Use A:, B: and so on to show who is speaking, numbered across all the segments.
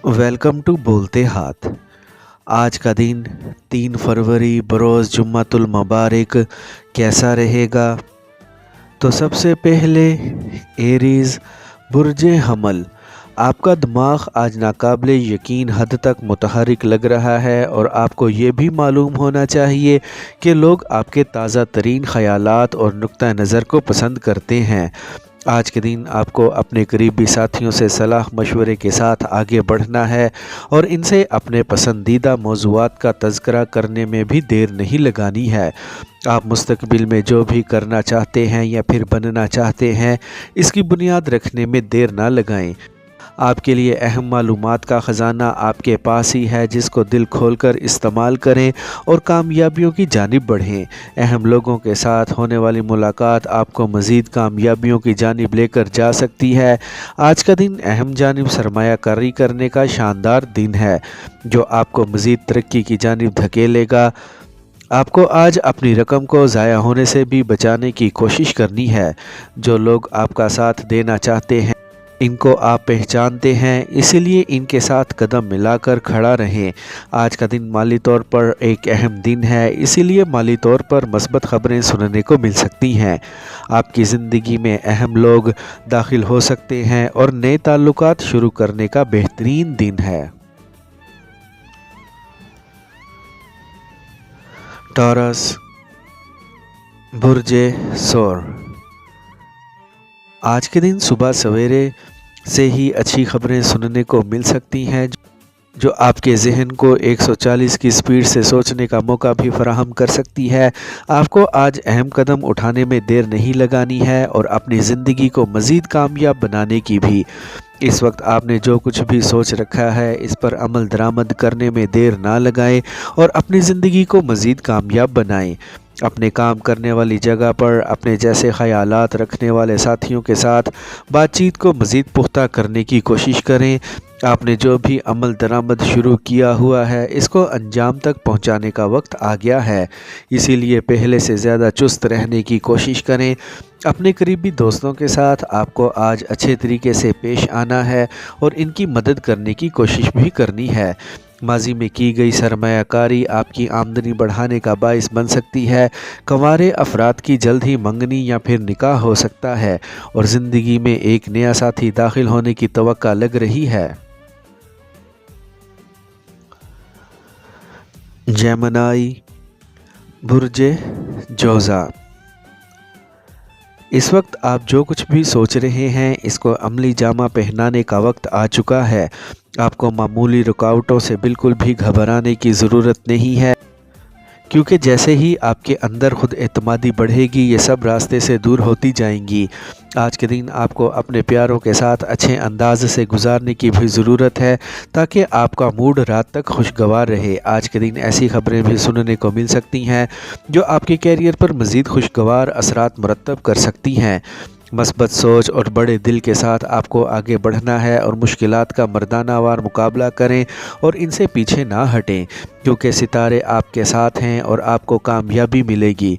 A: Welcome to बोलते हाथ। आज का दिन 3 फरवरी बरोज़ जुम्मतुल मुबारक कैसा रहेगा? तो सबसे पहले एरीज़ बुर्जे हमल, आपका दिमाग आज नाकाबिले यकीन हद तक मुतहरिक लग रहा है और आपको ये भी मालूम होना चाहिए कि लोग आपके ताज़ा तरीन ख़यालात और नुक्ता नज़र को पसंद करते हैं। आज के दिन आपको अपने करीबी साथियों से सलाह मशवरे के साथ आगे बढ़ना है और इनसे अपने पसंदीदा मौज़ूआत का तज़किरा करने में भी देर नहीं लगानी है। आप मुस्तकबिल में जो भी करना चाहते हैं या फिर बनना चाहते हैं, इसकी बुनियाद रखने में देर ना लगाएं। आपके लिए अहम मालूमात का ख़जाना आपके पास ही है, जिसको दिल खोलकर इस्तेमाल करें और कामयाबियों की जानिब बढ़ें। अहम लोगों के साथ होने वाली मुलाकात आपको मज़ीद कामयाबियों की जानिब लेकर जा सकती है। आज का दिन अहम जानिब सरमायाकारी करने का शानदार दिन है, जो आपको मज़ीद तरक्की की जानिब धकेलेगा। आपको आज अपनी रकम को ज़ाया होने से भी बचाने की कोशिश करनी है। जो लोग आपका साथ देना चाहते हैं, इनको आप पहचानते हैं, इसीलिए इनके साथ कदम मिलाकर खड़ा रहें। आज का दिन माली तौर पर एक अहम दिन है, इसीलिए माली तौर पर मस्बत ख़बरें सुनने को मिल सकती हैं। आपकी ज़िंदगी में अहम लोग दाखिल हो सकते हैं और नए ताल्लुकात शुरू करने का बेहतरीन दिन है। टॉरस बुर्जे सौर, आज के दिन सुबह सवेरे से ही अच्छी खबरें सुनने को मिल सकती हैं, जो आपके जहन को 140 की स्पीड से सोचने का मौका भी फराहम कर सकती है। आपको आज अहम कदम उठाने में देर नहीं लगानी है और अपनी ज़िंदगी को मज़ीद कामयाब बनाने की भी। इस वक्त आपने जो कुछ भी सोच रखा है, इस पर अमल दरामद करने में देर ना लगाएं और अपनी ज़िंदगी को मज़ीद कामयाब बनाएं। अपने काम करने वाली जगह पर अपने जैसे ख़यालात रखने वाले साथियों के साथ बातचीत को मज़ीद पुख्ता करने की कोशिश करें। आपने जो भी अमल दरामद शुरू किया हुआ है, इसको अंजाम तक पहुंचाने का वक्त आ गया है, इसीलिए पहले से ज़्यादा चुस्त रहने की कोशिश करें। अपने करीबी दोस्तों के साथ आपको आज अच्छे तरीके से पेश आना है और इनकी मदद करने की कोशिश भी करनी है। माजी में की गई सरमायाकारी आपकी आमदनी बढ़ाने का बाइस बन सकती है। कंवारे अफराद की जल्द ही मंगनी या फिर निकाह हो सकता है और ज़िंदगी में एक नया साथी दाखिल होने की तवक्का लग रही है। जेमिनी बुर्जे जोज़ा, इस वक्त आप जो कुछ भी सोच रहे हैं, इसको अमली जामा पहनाने का वक्त आ चुका है। आपको मामूली रुकावटों से बिल्कुल भी घबराने की ज़रूरत नहीं है, क्योंकि जैसे ही आपके अंदर खुद एतमादी बढ़ेगी, ये सब रास्ते से दूर होती जाएंगी। आज के दिन आपको अपने प्यारों के साथ अच्छे अंदाज से गुजारने की भी ज़रूरत है, ताकि आपका मूड रात तक खुशगवार रहे। आज के दिन ऐसी खबरें भी सुनने को मिल सकती हैं, जो आपके कैरियर पर मज़ीद खुशगवार असरात मुरतब कर सकती हैं। मस्बत सोच और बड़े दिल के साथ आपको आगे बढ़ना है और मुश्किलात का मर्दानावार मुकाबला करें और इनसे पीछे ना हटें, क्योंकि सितारे आपके साथ हैं और आपको कामयाबी मिलेगी।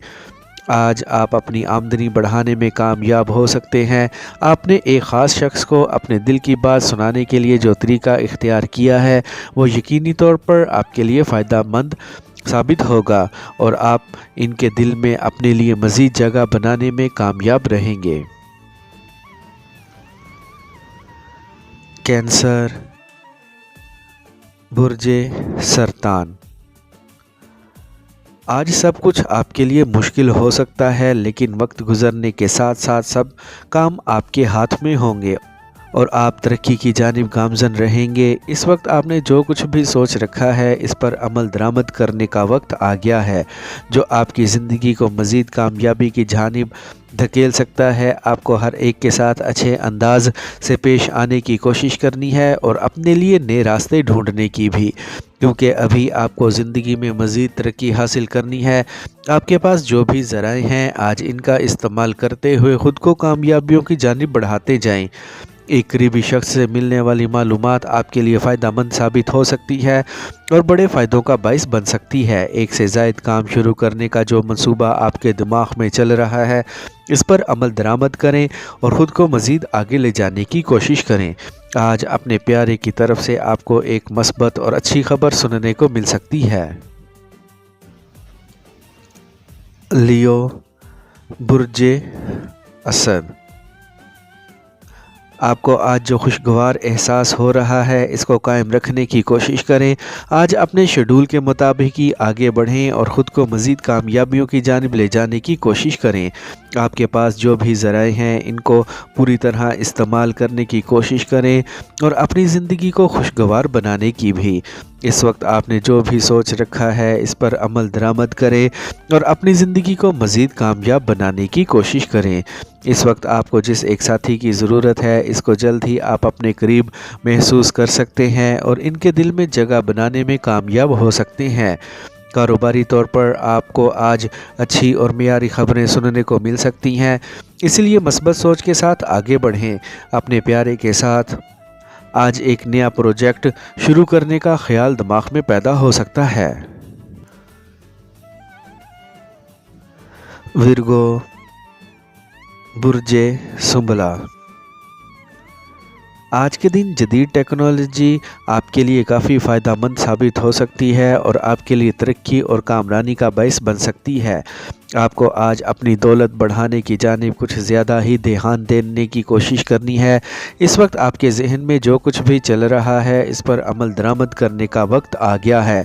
A: आज आप अपनी आमदनी बढ़ाने में कामयाब हो सकते हैं। आपने एक ख़ास शख्स को अपने दिल की बात सुनाने के लिए जो तरीका इख्तियार किया है, वो यकीनी तौर पर आपके लिए फ़ायदेमंद साबित होगा और आप इनके दिल में अपने लिए मज़ीद जगह बनाने में कामयाब रहेंगे। कैंसर बुर्जे सरतान, आज सब कुछ आपके लिए मुश्किल हो सकता है, लेकिन वक्त गुजरने के साथ साथ सब काम आपके हाथ में होंगे और आप तरक्की की जानिब गामज़न रहेंगे। इस वक्त आपने जो कुछ भी सोच रखा है, इस पर अमल दरामद करने का वक्त आ गया है, जो आपकी ज़िंदगी को मज़ीद कामयाबी की जानिब धकेल सकता है। आपको हर एक के साथ अच्छे अंदाज से पेश आने की कोशिश करनी है और अपने लिए नए रास्ते ढूंढने की भी, क्योंकि अभी आपको ज़िंदगी में मज़ीद तरक्की हासिल करनी है। आपके पास जो भी ज़राए हैं, आज इनका इस्तेमाल करते हुए ख़ुद को कामयाबियों की जानिब बढ़ाते जाएं। एक करीबी शख्स से मिलने वाली मालूमात आपके लिए फ़ायदेमंद साबित हो सकती है और बड़े फ़ायदों का बाइस बन सकती है। एक से ज़ायद काम शुरू करने का जो मंसूबा आपके दिमाग में चल रहा है, इस पर अमल दरामद करें और ख़ुद को मज़ीद आगे ले जाने की कोशिश करें। آج اپنے پیارے کی طرف سے آپ کو ایک مثبت اور اچھی خبر سننے کو مل سکتی ہے۔ لیو، برج اسد، آپ کو آج جو خوشگوار احساس ہو رہا ہے اس کو قائم رکھنے کی کوشش کریں۔ آج اپنے شیڈول کے مطابق ہی آگے بڑھیں اور خود کو مزید کامیابیوں کی جانب لے جانے کی کوشش کریں۔ آپ کے پاس جو بھی ذرائع ہیں ان کو پوری طرح استعمال کرنے کی کوشش کریں اور اپنی زندگی کو خوشگوار بنانے کی بھی۔ اس وقت آپ نے جو بھی سوچ رکھا ہے اس پر عمل درآمد کریں اور اپنی زندگی کو مزید کامیاب بنانے کی کوشش کریں۔ اس وقت آپ کو جس ایک ساتھی کی ضرورت ہے اس کو جلد ہی آپ اپنے قریب محسوس کر سکتے ہیں اور ان کے دل میں جگہ بنانے میں کامیاب ہو سکتے ہیں۔ کاروباری طور پر آپ کو آج اچھی اور معیاری خبریں سننے کو مل سکتی ہیں، اس لیے مثبت سوچ کے ساتھ آگے بڑھیں۔ اپنے پیارے کے ساتھ آج ایک نیا پروجیکٹ شروع کرنے کا خیال دماغ میں پیدا ہو سکتا ہے۔ ورگو، برج سنبلا، آج کے دن جدید ٹیکنالوجی آپ کے لیے کافی فائدہ مند ثابت ہو سکتی ہے اور آپ کے لیے ترقی اور کامرانی کا باعث بن سکتی ہے۔ آپ کو آج اپنی دولت بڑھانے کی جانب کچھ زیادہ ہی دھیان دینے کی کوشش کرنی ہے۔ اس وقت آپ کے ذہن میں جو کچھ بھی چل رہا ہے اس پر عمل درآمد کرنے کا وقت آ گیا ہے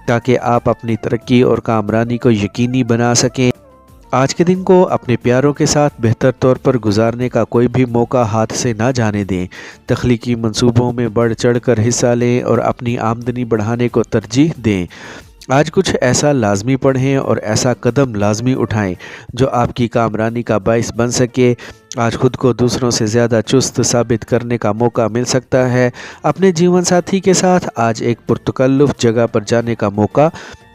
A: تاکہ آپ اپنی ترقی اور کامرانی کو یقینی بنا سکیں۔ آج کے دن کو اپنے پیاروں کے ساتھ بہتر طور پر گزارنے کا کوئی بھی موقع ہاتھ سے نہ جانے دیں۔ تخلیقی منصوبوں میں بڑھ چڑھ کر حصہ لیں اور اپنی آمدنی بڑھانے کو ترجیح دیں۔ آج کچھ ایسا لازمی پڑھیں اور ایسا قدم لازمی اٹھائیں جو آپ کی کامرانی کا باعث بن سکے۔ آج خود کو دوسروں سے زیادہ چست ثابت کرنے کا موقع مل سکتا ہے۔ اپنے جیون ساتھی کے ساتھ آج ایک پرتکلف جگہ پر جانے کا موقع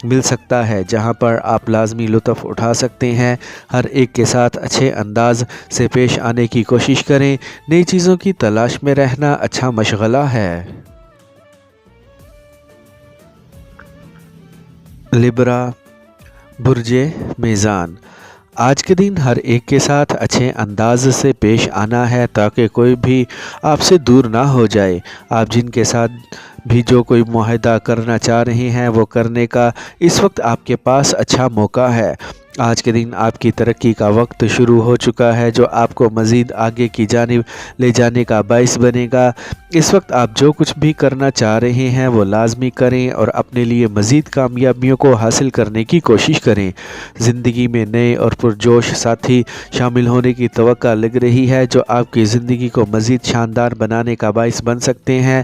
A: مل سکتا ہے جہاں پر آپ لازمی لطف اٹھا سکتے ہیں۔ ہر ایک کے ساتھ اچھے انداز سے پیش آنے کی کوشش کریں۔ نئی چیزوں کی تلاش میں رہنا اچھا مشغلہ ہے۔ لبرا، برج میزان، آج کے دن ہر ایک کے ساتھ اچھے انداز سے پیش آنا ہے تاکہ کوئی بھی آپ سے دور نہ ہو جائے۔ آپ جن کے ساتھ بھی جو کوئی معاہدہ کرنا چاہ رہے ہیں وہ کرنے کا اس وقت آپ کے پاس اچھا موقع ہے۔ آج کے دن آپ کی ترقی کا وقت شروع ہو چکا ہے جو آپ کو مزید آگے کی جانب لے جانے کا باعث بنے گا۔ اس وقت آپ جو کچھ بھی کرنا چاہ رہے ہیں وہ لازمی کریں اور اپنے لیے مزید کامیابیوں کو حاصل کرنے کی کوشش کریں۔ زندگی میں نئے اور پرجوش ساتھی شامل ہونے کی توقع لگ رہی ہے جو آپ کی زندگی کو مزید شاندار بنانے کا باعث بن سکتے ہیں۔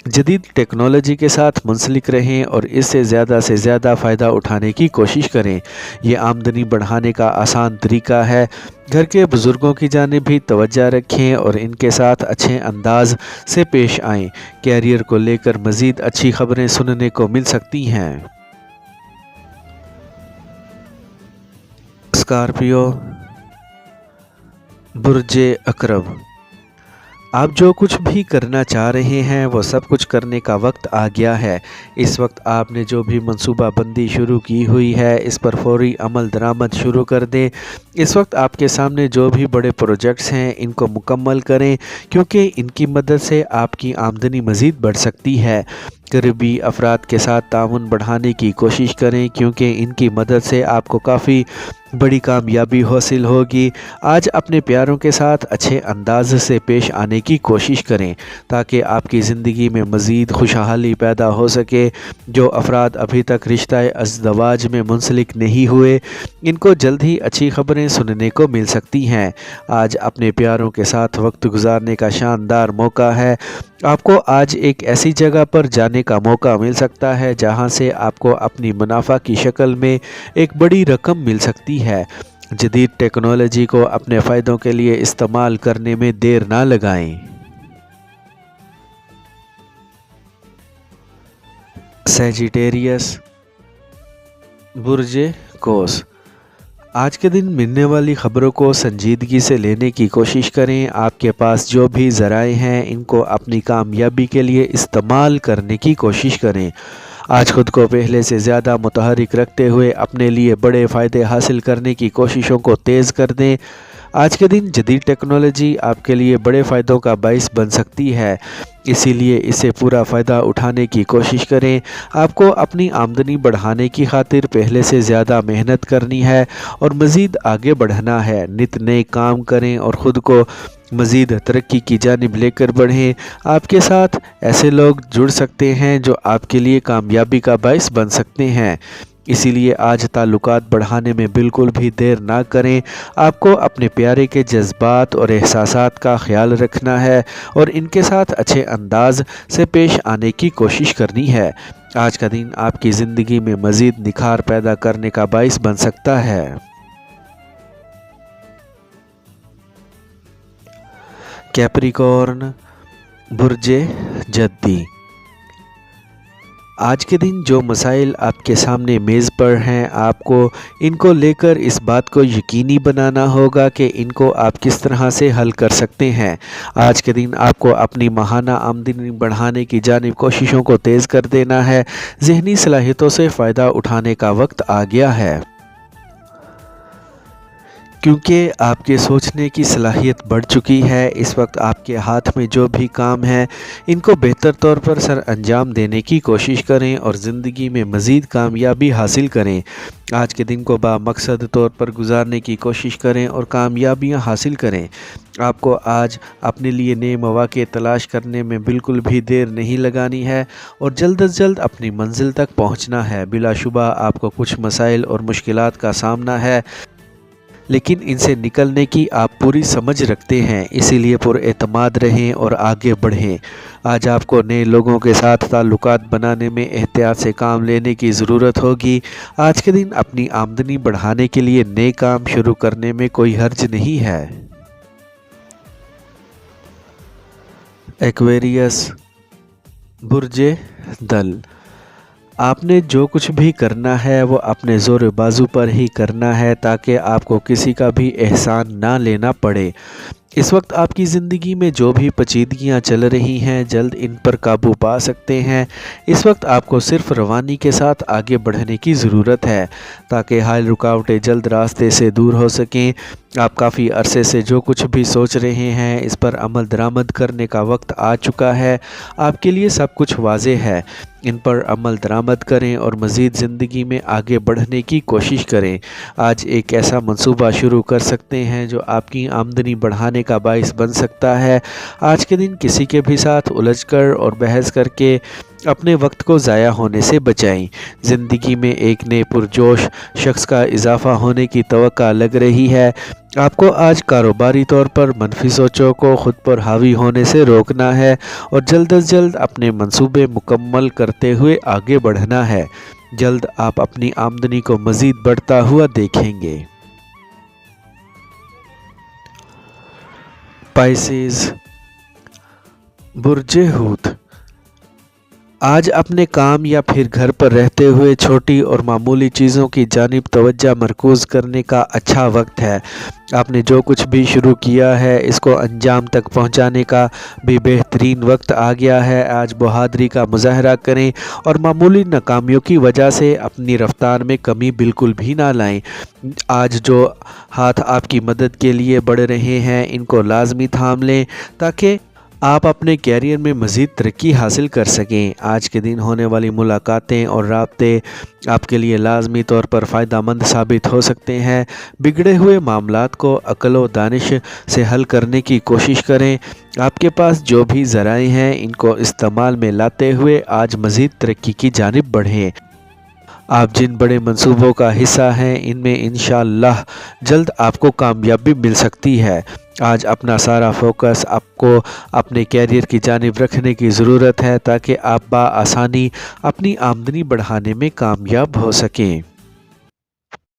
A: جدید ٹیکنالوجی کے ساتھ منسلک رہیں اور اس سے زیادہ فائدہ اٹھانے کی کوشش کریں۔ یہ آمدنی بڑھانے کا آسان طریقہ ہے۔ گھر کے بزرگوں کی جانب بھی توجہ رکھیں اور ان کے ساتھ اچھے انداز سے پیش آئیں۔ کیریئر کو لے کر مزید اچھی خبریں سننے کو مل سکتی ہیں۔ اسکارپیو، برج عقرب، آپ جو کچھ بھی کرنا چاہ رہے ہیں وہ سب کچھ کرنے کا وقت آ گیا ہے۔ اس وقت آپ نے جو بھی منصوبہ بندی شروع کی ہوئی ہے اس پر فوری عمل درآمد شروع کر دیں۔ اس وقت آپ کے سامنے جو بھی بڑے پروجیکٹس ہیں ان کو مکمل کریں کیونکہ ان کی مدد سے آپ کی آمدنی مزید بڑھ سکتی ہے۔ قریبی افراد کے ساتھ تعاون بڑھانے کی کوشش کریں کیونکہ ان کی مدد سے آپ کو کافی بڑی کامیابی حاصل ہوگی۔ آج اپنے پیاروں کے ساتھ اچھے انداز سے پیش آنے کی کوشش کریں تاکہ آپ کی زندگی میں مزید خوشحالی پیدا ہو سکے۔ جو افراد ابھی تک رشتہ ازدواج میں منسلک نہیں ہوئے ان کو جلد ہی اچھی خبریں سننے کو مل سکتی ہیں۔ آج اپنے پیاروں کے ساتھ وقت گزارنے کا شاندار موقع ہے۔ آپ کو آج ایک ایسی جگہ پر جانے کا موقع مل سکتا ہے جہاں سے آپ کو اپنی منافع کی شکل میں ایک بڑی رقم مل سکتی ہے۔ جدید ٹیکنالوجی کو اپنے فائدوں کے لیے استعمال کرنے میں دیر نہ لگائیں۔ سیجیٹیریس، برج قوس، آج کے دن ملنے والی خبروں کو سنجیدگی سے لینے کی کوشش کریں۔ آپ کے پاس جو بھی ذرائع ہیں ان کو اپنی کامیابی کے لیے استعمال کرنے کی کوشش کریں۔ آج خود کو پہلے سے زیادہ متحرک رکھتے ہوئے اپنے لیے بڑے فائدے حاصل کرنے کی کوششوں کو تیز کر دیں۔ आज के दिन जदीद टेक्नोलॉजी आपके लिए बड़े फ़ायदों का बाइस बन सकती है, इसीलिए इससे पूरा फ़ायदा उठाने की कोशिश करें। आपको अपनी आमदनी बढ़ाने की खातिर पहले से ज़्यादा मेहनत करनी है और मज़ीद आगे बढ़ना है। नित नए काम करें और ख़ुद को मज़ीद तरक्की की जानिब लेकर बढ़ें। आपके साथ ऐसे लोग जुड़ सकते हैं जो आपके लिए कामयाबी का बाइस बन सकते हैं, इसीलिए आज ताल्लुकात बढ़ाने में बिल्कुल भी देर ना करें। आपको अपने प्यारे के जज्बात और एहसासात का ख्याल रखना है और इनके साथ अच्छे अंदाज से पेश आने की कोशिश करनी है। आज का दिन आपकी ज़िंदगी में मज़ीद निखार पैदा करने का बाइस बन सकता है। कैप्रिकॉर्न, बुर्जे जद्दी। आज के दिन जो मसाइल आपके सामने मेज़ पर हैं, आपको इनको लेकर इस बात को यकीनी बनाना होगा कि इनको आप किस तरह से हल कर सकते हैं। आज के दिन आपको अपनी माहाना आमदनी बढ़ाने की जानिब कोशिशों को तेज़ कर देना है। ज़हनी सलाहियतों से फ़ायदा उठाने का वक्त आ गया है, क्योंकि आपके सोचने की सलाहियत बढ़ चुकी है। इस वक्त आपके हाथ में जो भी काम है, इनको बेहतर तौर पर सर अंजाम देने की कोशिश करें और ज़िंदगी में मज़ीद कामयाबी हासिल करें। आज के दिन को बामकसद तौर पर गुजारने की कोशिश करें और कामयाबियां हासिल करें। आपको आज अपने लिए नए मौक़े तलाश करने में बिल्कुल भी देर नहीं लगानी है और जल्द अज जल्द अपनी मंजिल तक पहुंचना है। बिलाशुबा आपको कुछ मसाइल और मुश्किलात का सामना है, लेकिन इनसे निकलने की आप पूरी समझ रखते हैं, इसीलिए पुरएतमाद रहें और आगे बढ़ें। आज आपको नए लोगों के साथ ताल्लुकात बनाने में एहतियात से काम लेने की ज़रूरत होगी। आज के दिन अपनी आमदनी बढ़ाने के लिए नए काम शुरू करने में कोई हर्ज नहीं है। एक्वेरियस, बुर्जे दल। आपने जो कुछ भी करना है वो अपने ज़ोर बाजू पर ही करना है, ताकि आपको किसी का भी एहसान ना लेना पड़े। इस वक्त आपकी ज़िंदगी में जो भी पेचीदगियाँ चल रही हैं, जल्द इन पर काबू पा सकते हैं। इस वक्त आपको सिर्फ रवानी के साथ आगे बढ़ने की ज़रूरत है, ताकि हाल रुकावटें जल्द रास्ते से दूर हो सकें। आप काफ़ी अरसे से जो कुछ भी सोच रहे हैं, इस पर अमल दरामद करने का वक्त आ चुका है। आपके लिए सब कुछ वाज़ेह है, इन पर अमल दरामद करें और मज़ीद ज़िंदगी में आगे बढ़ने की कोशिश करें। आज एक ऐसा मंसूबा शुरू कर सकते हैं जो आपकी आमदनी बढ़ाने का बाइस बन सकता है। आज के दिन किसी के भी साथ उलझकर और बहस करके अपने वक्त को ज़ाया होने से बचाएं। ज़िंदगी में एक नए पुरजोश शख्स का इजाफ़ा होने की तवक्का लग रही है। आपको आज कारोबारी तौर पर मनफी सोचों को ख़ुद पर हावी होने से रोकना है और जल्द अज जल्द अपने मंसूबे मुकम्मल करते हुए आगे बढ़ना है। जल्द आप अपनी आमदनी को मज़ीद बढ़ता हुआ देखेंगे। पाइसेस, बुर्जे हूत। आज अपने काम या फिर घर पर रहते हुए छोटी और मामूली चीज़ों की जानिब तवज्जो मरकूज़ करने का अच्छा वक्त है। आपने जो कुछ भी शुरू किया है, इसको अंजाम तक पहुंचाने का भी बेहतरीन वक्त आ गया है। आज बहादुरी का मुजाहरा करें और मामूली नाकामियों की वजह से अपनी रफ्तार में कमी बिल्कुल भी ना लाएं। आज जो हाथ आपकी मदद के लिए बढ़ रहे हैं, इनको लाजमी थाम लें, ताकि आप अपने कैरियर में मज़ीद तरक्की हासिल कर सकें। आज के दिन होने वाली मुलाकातें और राब्ते आपके लिए लाजमी तौर पर फ़ायदेमंद साबित हो सकते हैं। बिगड़े हुए मामलात को अक्ल व दानिश से हल करने की कोशिश करें। आपके पास जो भी ज़राए हैं, इनको इस्तेमाल में लाते हुए आज मज़ीद तरक्की की जानिब बढ़ें। आप जिन बड़े मंसूबों का हिस्सा हैं, इनमें इंशाअल्लाह जल्द आपको कामयाबी मिल सकती है। आज अपना सारा फोकस आपको अपने कैरियर की जानिब रखने की ज़रूरत है, ताकि आप बआसानी अपनी आमदनी बढ़ाने में कामयाब हो सकें।